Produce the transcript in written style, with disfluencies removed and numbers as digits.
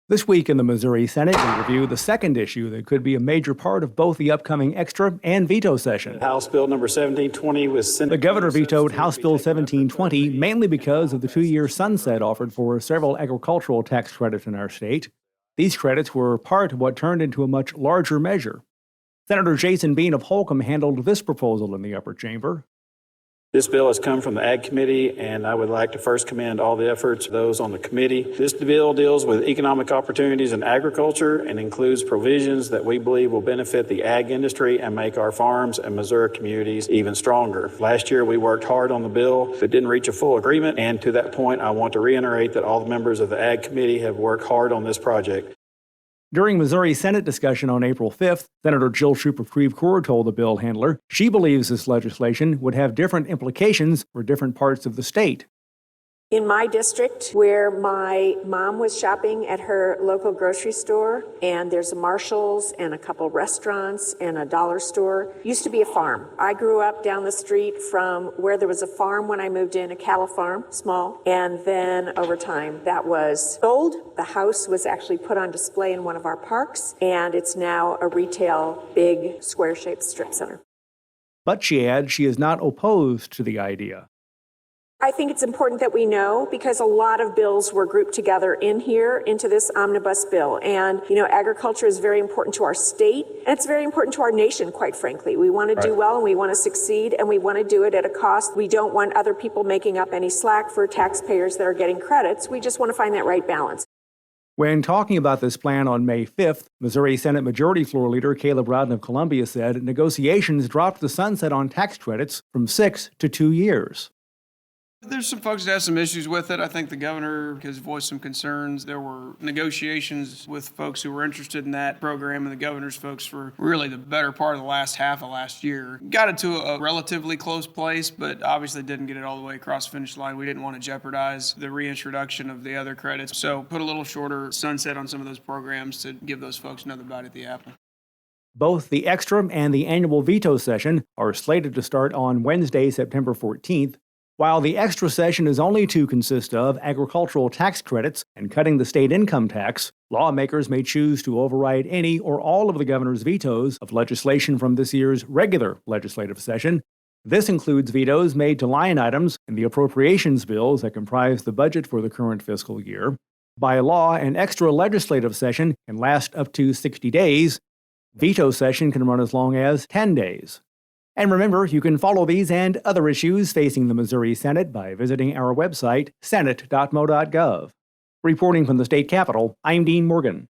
This week in the Missouri Senate, we review the second issue that could be a major part of both the upcoming extra and veto session. House Bill number 1720 was Senate. The governor vetoed House Bill 1720 mainly because of the 2-year sunset offered for several agricultural tax credits in our state. These credits were part of what turned into a much larger measure. Senator Jason Bean of Holcomb handled this proposal in the upper chamber. This bill has come from the Ag Committee, and I would like to first commend all the efforts of those on the committee. This bill deals with economic opportunities in agriculture and includes provisions that we believe will benefit the ag industry and make our farms and Missouri communities even stronger. Last year, we worked hard on the bill, but didn't reach a full agreement, and to that point, I want to reiterate that all the members of the Ag Committee have worked hard on this project. During Missouri Senate discussion on April 5th, Senator Jill Schupp of Creve Coeur told the bill handler she believes this legislation would have different implications for different parts of the state. In my district, where my mom was shopping at her local grocery store, and there's a Marshall's and a couple restaurants and a dollar store, used to be a farm. I grew up down the street from where there was a farm when I moved in, a cattle farm, small, and then over time that was sold. The house was actually put on display in one of our parks, and it's now a retail, big, square-shaped strip center. But she adds she is not opposed to the idea. I think it's important that we know, because a lot of bills were grouped together in here into this omnibus bill. And, agriculture is very important to our state, and it's very important to our nation, quite frankly. We want to do well, and we want to succeed, and we want to do it at a cost. We don't want other people making up any slack for taxpayers that are getting credits. We just want to find that right balance. When talking about this plan on May 5th, Missouri Senate Majority Floor Leader Caleb Rowden of Columbia said negotiations dropped the sunset on tax credits from 6 to 2 years. There's some folks that have some issues with it. I think the governor has voiced some concerns. There were negotiations with folks who were interested in that program and the governor's folks for really the better part of the last half of last year. Got it to a relatively close place, but obviously didn't get it all the way across the finish line. We didn't want to jeopardize the reintroduction of the other credits. So put a little shorter sunset on some of those programs to give those folks another bite at the apple. Both the extra and the annual veto session are slated to start on Wednesday, September 14th. While the extra session is only to consist of agricultural tax credits and cutting the state income tax, lawmakers may choose to override any or all of the governor's vetoes of legislation from this year's regular legislative session. This includes vetoes made to line items in the appropriations bills that comprise the budget for the current fiscal year. By law, an extra legislative session can last up to 60 days. Veto session can run as long as 10 days. And remember, you can follow these and other issues facing the Missouri Senate by visiting our website, senate.mo.gov. Reporting from the state capitol, I'm Dean Morgan.